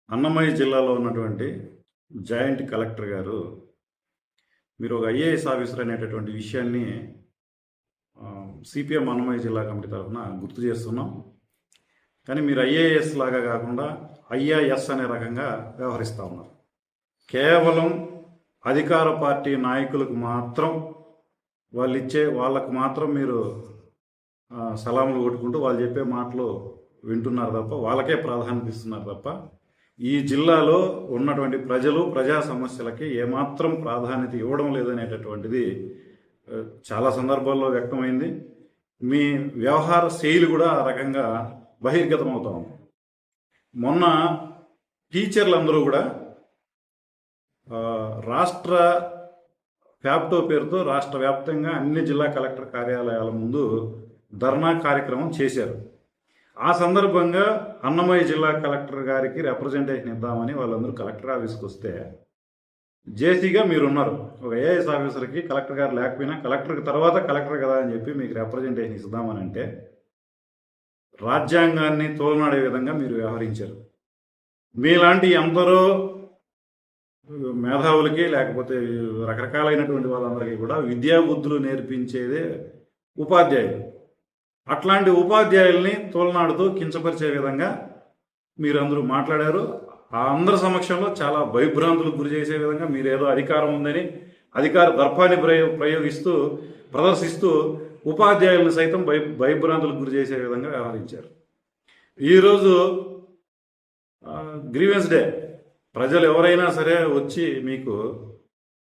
అన్నమయ్య జిల్లాలో ఉన్నటువంటి joint collector గారు మీరు ఒక ఐఏఎస్ ఆఫీసర్ అనేటటువంటి విషయాన్ని సిపిఎం అన్నమయ్య జిల్లా కమిటీ తరఫున గుర్తు చేస్తున్నాం. కానీ మీరు ఐఏఎస్ లాగా కాకుండా ఐఏఎస్ అనే రకంగా వ్యవహరిస్తూ ఉన్నారు. కేవలం అధికార పార్టీ నాయకులకు మాత్రం వాళ్ళకు మాత్రం మీరు సలాములు కొట్టుకుంటూ వాళ్ళు చెప్పే మాటలు వింటున్నారు తప్ప, వాళ్ళకే ప్రాధాన్యత ఇస్తున్నారు తప్ప ఈ జిల్లాలో ఉన్నటువంటి ప్రజా సమస్యలకి ఏమాత్రం ప్రాధాన్యత ఇవ్వడం లేదనేటటువంటిది చాలా సందర్భాల్లో వ్యక్తమైంది. మీ వ్యవహార శైలి కూడా ఆ రకంగా బహిర్గతమవుతా ఉంది. మొన్న టీచర్లందరూ కూడా రాష్ట్ర ఫ్యాప్టో పేరుతో రాష్ట్ర వ్యాప్తంగా అన్ని జిల్లా కలెక్టర్ కార్యాలయాల ముందు ధర్నా కార్యక్రమం చేశారు. ఆ సందర్భంగా అన్నమయ్య జిల్లా కలెక్టర్ గారికి రిప్రజెంటేషన్ ఇద్దామని వాళ్ళందరూ కలెక్టర్ ఆఫీస్కి వస్తే జేసీగా మీరున్నారు. ఒక ఐఏఎస్ ఆఫీసర్కి కలెక్టర్ గారు లేకపోయినా కలెక్టర్కి తర్వాత కలెక్టర్ కదా అని చెప్పి మీకు రిప్రజెంటేషన్ ఇద్దామని అంటే రాజ్యాంగాన్ని తోలనాడే విధంగా మీరు వ్యవహరించారు. మీలాంటి ఎందరో మేధావులకి లేకపోతే రకరకాలైనటువంటి వాళ్ళందరికీ కూడా విద్యాబుద్ధులు నేర్పించేదే ఉపాధ్యాయులు. అట్లాంటి ఉపాధ్యాయుల్ని తోలనాడుతూ కించపరిచే విధంగా మీరందరూ మాట్లాడారు. ఆ అందరి సమక్షంలో చాలా భయభ్రాంతులకు గురి చేసే విధంగా మీరేదో అధికారం ఉందని అధికార దర్పాన్ని ప్రదర్శిస్తూ ఉపాధ్యాయులను సైతం భయభ్రాంతులకు గురి చేసే విధంగా వ్యవహరించారు. ఈరోజు గ్రీవెన్స్ డే. ప్రజలు ఎవరైనా సరే వచ్చి మీకు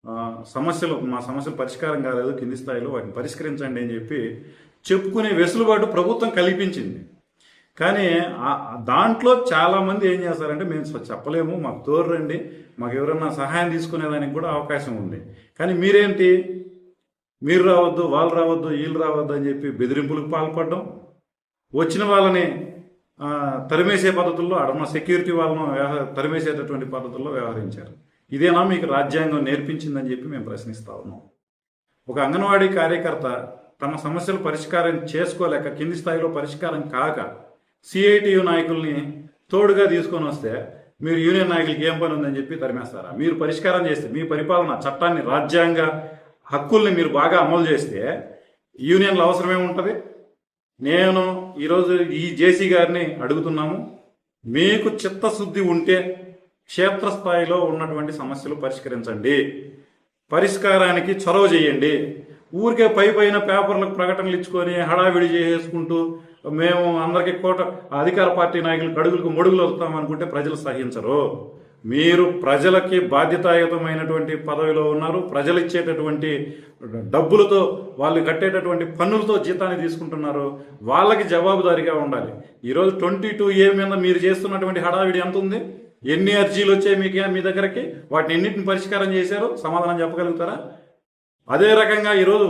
మా సమస్యలు పరిష్కారం కాలేదు కింది స్థాయిలో, వాటిని పరిష్కరించండి అని చెప్పి చెప్పుకునే వెసులుబాటు ప్రభుత్వం కల్పించింది. కానీ దాంట్లో చాలామంది ఏం చేస్తారంటే మేము చెప్పలేము, మాకు తోడు రండి, మాకు ఎవరన్నా సహాయం తీసుకునేదానికి కూడా అవకాశం ఉంది. కానీ మీరేంటి, మీరు రావద్దు, వాళ్ళు రావద్దు, వీళ్ళు రావద్దు అని చెప్పి బెదిరింపులకు పాల్పడడం, వచ్చిన వాళ్ళని తరిమేసే పద్ధతుల్లో అడమ సెక్యూరిటీ వాళ్ళను తరిమేసేటటువంటి పద్ధతుల్లో వ్యవహరించారు. ఇదేనా మీకు రాజ్యాంగం నేర్పించిందని చెప్పి మేము ప్రశ్నిస్తా ఉన్నాం. ఒక అంగన్వాడీ కార్యకర్త తమ సమస్యలు పరిష్కారం చేసుకోలేక కింది స్థాయిలో పరిష్కారం కాక సిఐటియు నాయకుల్ని తోడుగా తీసుకొని వస్తే మీరు యూనియన్ నాయకులకి ఏం పని ఉందని చెప్పి తరిమేస్తారా? మీరు పరిష్కారం చేస్తే, మీ పరిపాలన చట్టాన్ని, రాజ్యాంగ హక్కుల్ని మీరు బాగా అమలు చేస్తే యూనియన్ల అవసరమేముంటుంది? నేను ఈరోజు ఈ జేసీ గారిని అడుగుతున్నాము, మీకు చిత్తశుద్ధి ఉంటే క్షేత్రస్థాయిలో ఉన్నటువంటి సమస్యలు పరిష్కరించండి, పరిష్కారానికి చొరవ చేయండి. ఊరికే పైన పేపర్లకు ప్రకటనలు ఇచ్చుకొని హడావిడి చేసుకుంటూ మేము అందరికీ అధికార పార్టీ నాయకులకు అడుగులకు మొడుగులు వస్తామనుకుంటే ప్రజలు సహించరు. మీరు ప్రజలకి బాధ్యతాయుతమైనటువంటి పదవిలో ఉన్నారు. ప్రజలు ఇచ్చేటటువంటి డబ్బులతో, వాళ్ళు కట్టేటటువంటి పన్నులతో జీతాన్ని తీసుకుంటున్నారు. వాళ్ళకి జవాబుదారీగా ఉండాలి. ఈరోజు 22A మీద మీరు చేస్తున్నటువంటి హడావిడి ఎంత ఉంది? ఎన్ని అర్జీలు వచ్చాయి మీ దగ్గరకి? వాటిని ఎన్నింటిని పరిష్కారం చేశారు? సమాధానం చెప్పగలుగుతారా? అదే రకంగా ఈరోజు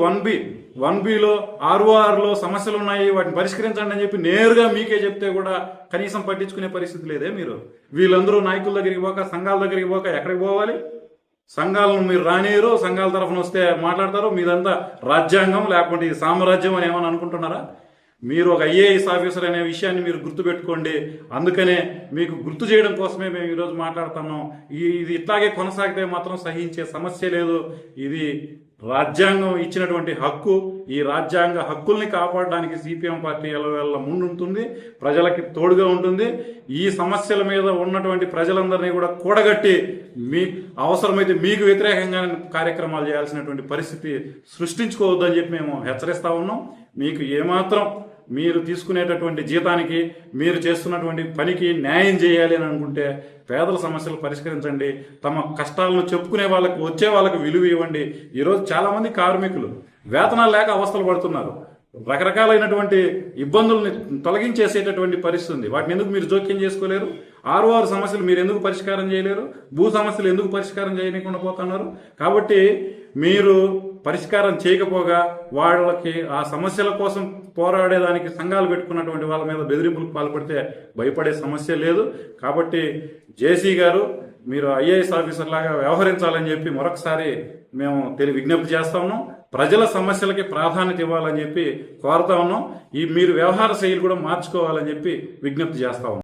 1Bలో RORలో సమస్యలు ఉన్నాయి, వాటిని పరిష్కరించండి అని చెప్పి నేరుగా మీకే చెప్తే కూడా కనీసం పట్టించుకునే పరిస్థితి లేదే. మీరు వీళ్ళందరూ నాయకుల దగ్గరికి పోక, సంఘాల దగ్గరికి పోక ఎక్కడికి పోవాలి? సంఘాలను మీరు రానియరు, సంఘాల తరఫున వస్తే మాట్లాడతారు. మీదంతా రాజ్యాంగం లేకపోతే ఇది సామ్రాజ్యం అని ఏమని అనుకుంటున్నారా? మీరు ఒక ఐఏఎస్ ఆఫీసర్ అనే విషయాన్ని మీరు గుర్తుపెట్టుకోండి. అందుకనే మీకు గుర్తు చేయడం కోసమే మేము ఈరోజు మాట్లాడుతున్నాం. ఇది ఇట్లాగే కొనసాగితే మాత్రం సహించే సమస్య లేదు. ఇది రాజ్యాంగం ఇచ్చినటువంటి హక్కు. ఈ రాజ్యాంగ హక్కుల్ని కాపాడడానికి సిపిఎం పార్టీ ఎల్లవేళ ముందుంటుంది, ప్రజలకి తోడుగా ఉంటుంది. ఈ సమస్యల మీద ఉన్నటువంటి ప్రజలందరినీ కూడా కూడగట్టి అవసరమైతే మీకు వ్యతిరేకంగా కార్యక్రమాలు చేయాల్సినటువంటి పరిస్థితి సృష్టించుకోవద్దని చెప్పి మేము హెచ్చరిస్తా ఉన్నాం. మీకు ఏమాత్రం మీరు తీసుకునేటటువంటి జీతానికి, మీరు చేస్తున్నటువంటి పనికి న్యాయం చేయాలి అని అనుకుంటే పేదల సమస్యలు పరిష్కరించండి. తమ కష్టాలను చెప్పుకునే వచ్చే వాళ్ళకు విలువ ఇవ్వండి. ఈరోజు చాలామంది కార్మికులు వేతనాలు లేక అవస్థలు పడుతున్నారు. రకరకాలైనటువంటి ఇబ్బందుల్ని తొలగించేసేటటువంటి పరిస్థితి ఉంది. వాటిని ఎందుకు మీరు జోక్యం చేసుకోలేరు? 6 సమస్యలు మీరు ఎందుకు పరిష్కారం చేయలేరు? భూ సమస్యలు ఎందుకు పరిష్కారం చేయకుండా పోతున్నారు? కాబట్టి మీరు పరిష్కారం చేయకపోగా వాళ్ళకి ఆ సమస్యల కోసం పోరాడేదానికి సంఘాలు పెట్టుకున్నటువంటి వాళ్ళ మీద బెదిరింపులకు పాల్పడితే భయపడే సమస్య లేదు. కాబట్టి జేసీ గారు, మీరు ఐఏఎస్ ఆఫీసర్ లాగా వ్యవహరించాలని చెప్పి మరొకసారి మేము విజ్ఞప్తి చేస్తా ఉన్నాం. ప్రజల సమస్యలకి ప్రాధాన్యత ఇవ్వాలని చెప్పి కోరుతా ఉన్నాం. మీరు వ్యవహార శైలి కూడా మార్చుకోవాలని చెప్పి విజ్ఞప్తి చేస్తా ఉన్నాం.